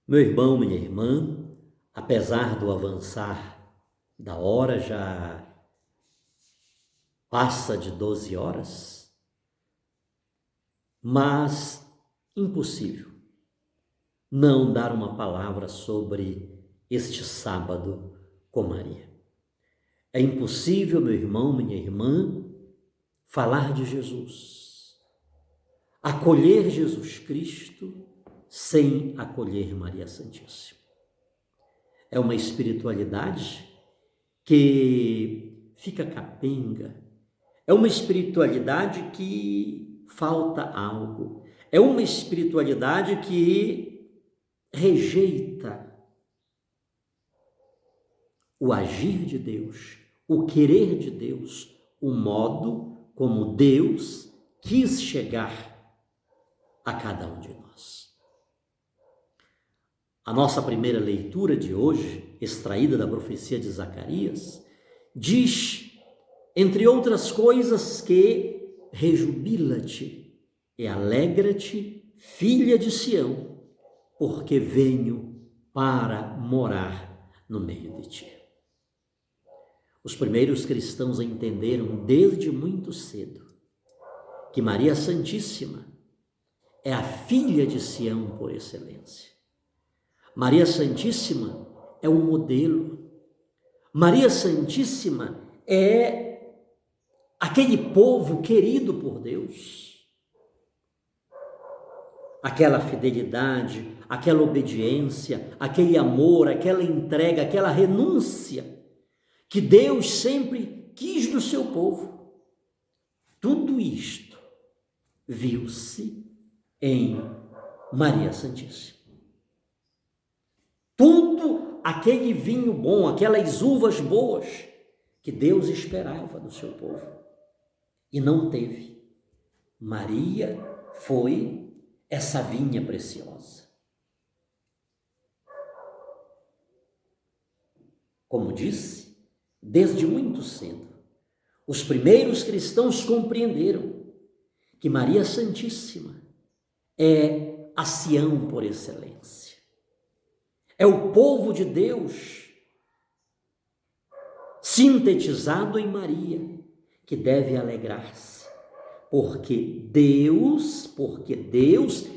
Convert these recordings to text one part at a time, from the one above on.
Meu irmão, minha irmã, apesar do avançar da hora, já passa de 12 horas, mas impossível não dar uma palavra sobre este sábado com Maria. É impossível, meu irmão, minha irmã, falar de Jesus, acolher Jesus Cristo sem acolher Maria Santíssima. É uma espiritualidade que fica capenga, é uma espiritualidade que falta algo, é uma espiritualidade que rejeita o agir de Deus, o querer de Deus, o modo como Deus quis chegar a cada um de nós. A nossa primeira leitura de hoje, extraída da profecia de Zacarias, diz, entre outras coisas, que rejubila-te e alegra-te, filha de Sião, porque venho para morar no meio de ti. Os primeiros cristãos entenderam desde muito cedo que Maria Santíssima é a filha de Sião por excelência. Maria Santíssima é um modelo. Maria Santíssima é aquele povo querido por Deus. Aquela fidelidade, aquela obediência, aquele amor, aquela entrega, aquela renúncia que Deus sempre quis do seu povo. Tudo isto viu-se em Maria Santíssima. Tudo aquele vinho bom, aquelas uvas boas que Deus esperava do seu povo e não teve. Maria foi essa vinha preciosa. Como disse, desde muito cedo, os primeiros cristãos compreenderam que Maria Santíssima é a Sião por excelência. É o povo de Deus sintetizado em Maria, que deve alegrar-se, porque Deus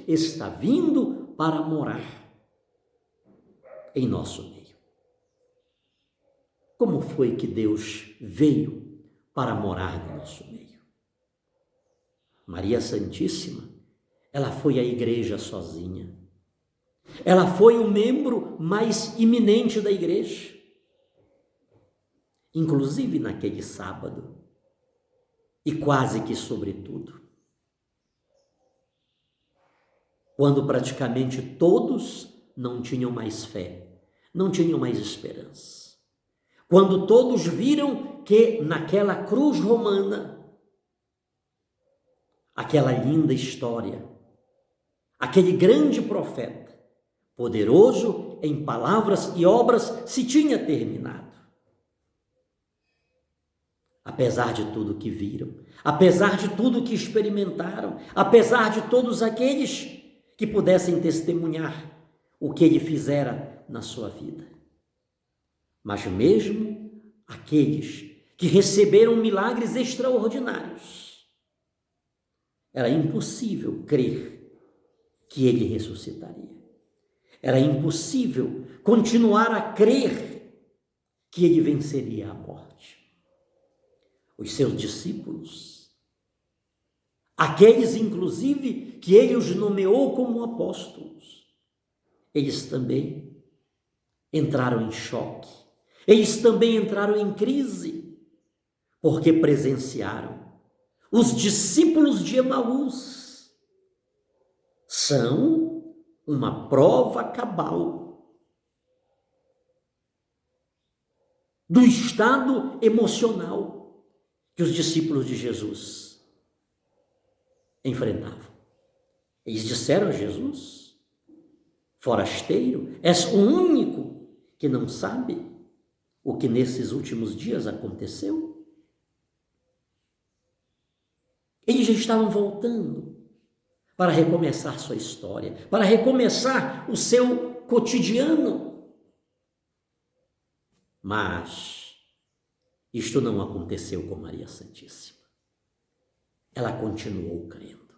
está vindo para morar em nosso meio. Como foi que Deus veio para morar no nosso meio? Maria Santíssima, ela foi à igreja sozinha. Ela foi o membro mais iminente da igreja. Inclusive naquele sábado. E quase que sobretudo. Quando praticamente todos não tinham mais fé, não tinham mais esperança. Quando todos viram que naquela cruz romana, aquela linda história, aquele grande profeta, poderoso em palavras e obras, se tinha terminado. Apesar de tudo que viram, apesar de tudo que experimentaram, apesar de todos aqueles que pudessem testemunhar o que ele fizera na sua vida. Mas mesmo aqueles que receberam milagres extraordinários, era impossível crer que ele ressuscitaria. Era impossível continuar a crer que ele venceria a morte. Os seus discípulos, aqueles inclusive que ele os nomeou como apóstolos, eles também entraram em choque, eles também entraram em crise, porque presenciaram. Os discípulos de Emaús são uma prova cabal do estado emocional que os discípulos de Jesus enfrentavam. Eles disseram a Jesus: forasteiro, és o único que não sabe o que nesses últimos dias aconteceu? Eles já estavam voltando para recomeçar sua história, para recomeçar o seu cotidiano. Mas isto não aconteceu com Maria Santíssima. Ela continuou crendo.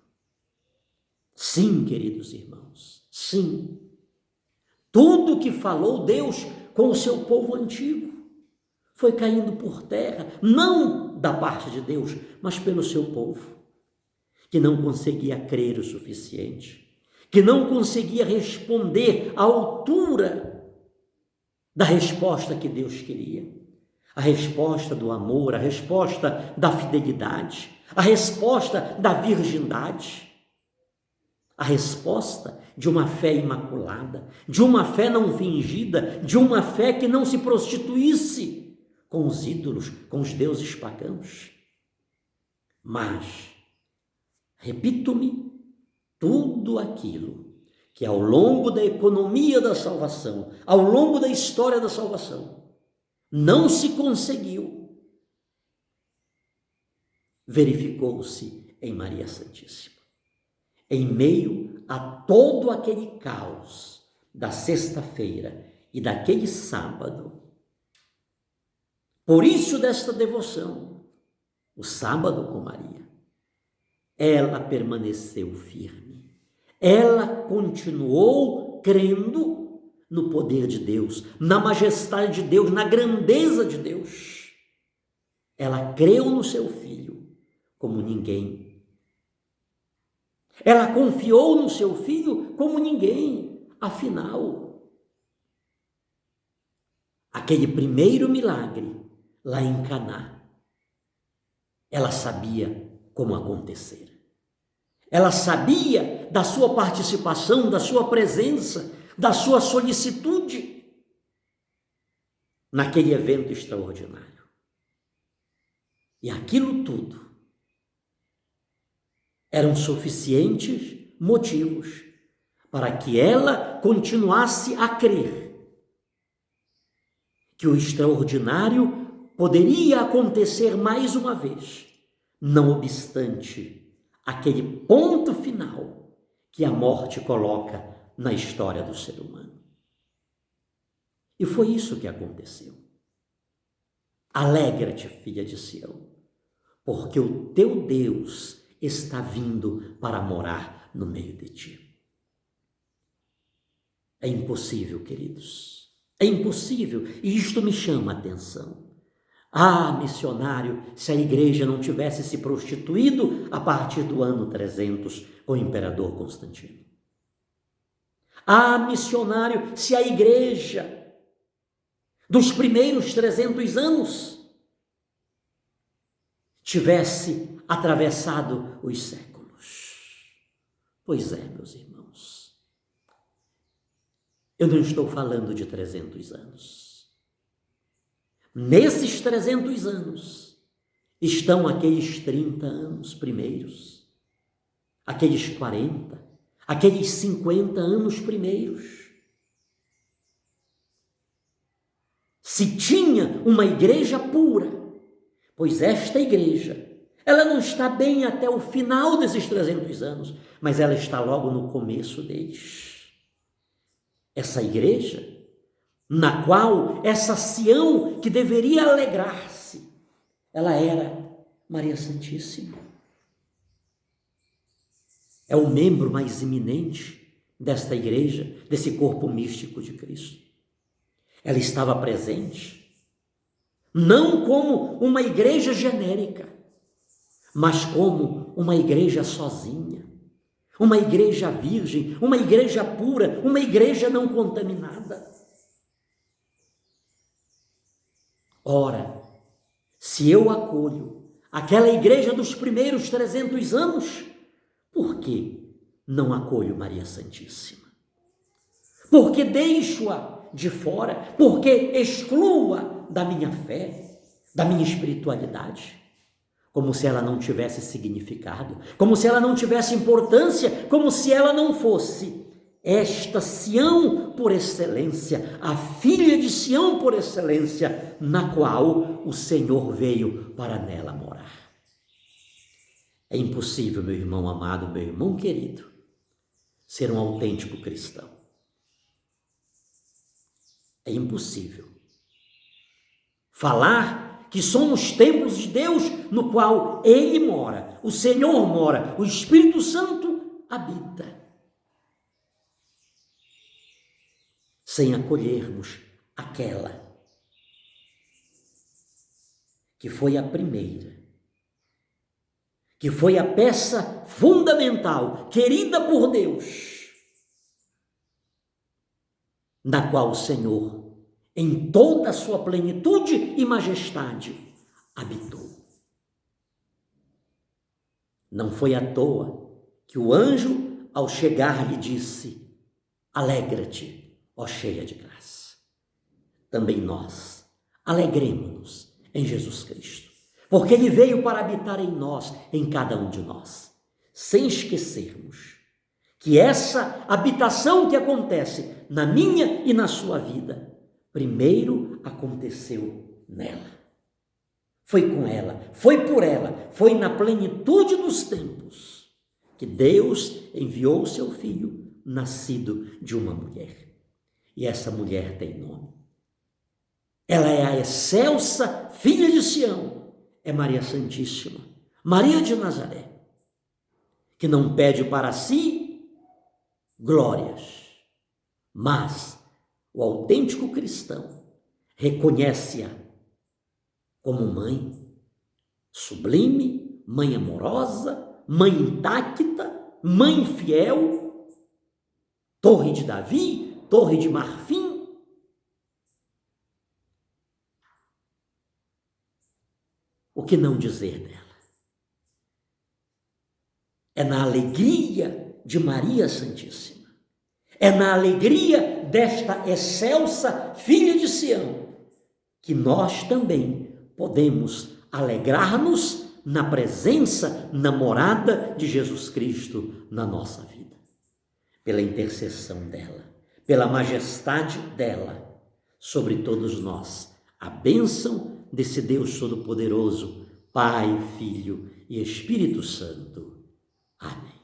Sim, queridos irmãos, sim. Tudo que falou Deus com o seu povo antigo foi caindo por terra, não da parte de Deus, mas pelo seu povo, que não conseguia crer o suficiente, que não conseguia responder à altura da resposta que Deus queria. A resposta do amor, a resposta da fidelidade, a resposta da virgindade, a resposta de uma fé imaculada, de uma fé não fingida, de uma fé que não se prostituísse com os ídolos, com os deuses pagãos. Mas, repito-me, tudo aquilo que ao longo da economia da salvação, ao longo da história da salvação, não se conseguiu, verificou-se em Maria Santíssima. Em meio a todo aquele caos da sexta-feira e daquele sábado. Por isso desta devoção, o sábado com Maria, ela permaneceu firme. Ela continuou crendo no poder de Deus, na majestade de Deus, na grandeza de Deus. Ela creu no seu filho como ninguém. Ela confiou no seu filho como ninguém. Afinal, aquele primeiro milagre lá em Caná, ela sabia como acontecer. Ela sabia da sua participação, da sua presença, da sua solicitude naquele evento extraordinário. E aquilo tudo eram suficientes motivos para que ela continuasse a crer que o extraordinário poderia acontecer mais uma vez, não obstante aquele ponto final que a morte coloca na história do ser humano. E foi isso que aconteceu. Alegra-te, filha de Sião, porque o teu Deus está vindo para morar no meio de ti. É impossível, queridos, é impossível, e isto me chama a atenção. Ah, missionário, se a igreja não tivesse se prostituído a partir do ano 300 com o imperador Constantino. Ah, missionário, se a igreja dos primeiros 300 anos tivesse atravessado os séculos. Pois é, meus irmãos, eu não estou falando de 300 anos. Nesses 300 anos estão aqueles 30 anos primeiros, aqueles 40, aqueles 50 anos primeiros. Se tinha uma igreja pura, pois esta igreja, ela não está bem até o final desses 300 anos, mas ela está logo no começo deles. Essa igreja, na qual essa Sião que deveria alegrar-se, ela era Maria Santíssima. É o membro mais eminente desta igreja, desse corpo místico de Cristo. Ela estava presente, não como uma igreja genérica, mas como uma igreja sozinha, uma igreja virgem, uma igreja pura, uma igreja não contaminada. Ora, se eu acolho aquela igreja dos primeiros 300 anos, por que não acolho Maria Santíssima? Por que deixo-a de fora? Por que excluo-a da minha fé, da minha espiritualidade? Como se ela não tivesse significado, como se ela não tivesse importância, como se ela não fosse esta Sião por excelência, a filha de Sião por excelência, na qual o Senhor veio para nela morar. É impossível, meu irmão amado, meu irmão querido, ser um autêntico cristão É impossível. Falar que somos templos de Deus no qual Ele mora, o Senhor mora, o Espírito Santo habita, sem acolhermos aquela que foi a primeira, que foi a peça fundamental, querida por Deus, na qual o Senhor, em toda a sua plenitude e majestade, habitou. Não foi à toa que o anjo, ao chegar, lhe disse: alegra-te, ó cheia de graça. Também nós alegremo-nos em Jesus Cristo, porque Ele veio para habitar em nós, em cada um de nós, sem esquecermos que essa habitação que acontece na minha e na sua vida, primeiro aconteceu nela. Foi com ela, foi por ela, foi na plenitude dos tempos que Deus enviou o seu Filho, nascido de uma mulher. E essa mulher tem nome. Ela é a excelsa filha de Sião, é Maria Santíssima, Maria de Nazaré, que não pede para si glórias, mas o autêntico cristão reconhece-a como mãe sublime, mãe amorosa, mãe intacta, mãe fiel, torre de Davi, torre de marfim. O que não dizer dela? É na alegria de Maria Santíssima, é na alegria desta excelsa filha de Sião, que nós também podemos alegrar-nos na presença, na morada de Jesus Cristo na nossa vida. Pela intercessão dela, pela majestade dela, sobre todos nós, a bênção desse Deus Todo-Poderoso, Pai, Filho e Espírito Santo. Amém.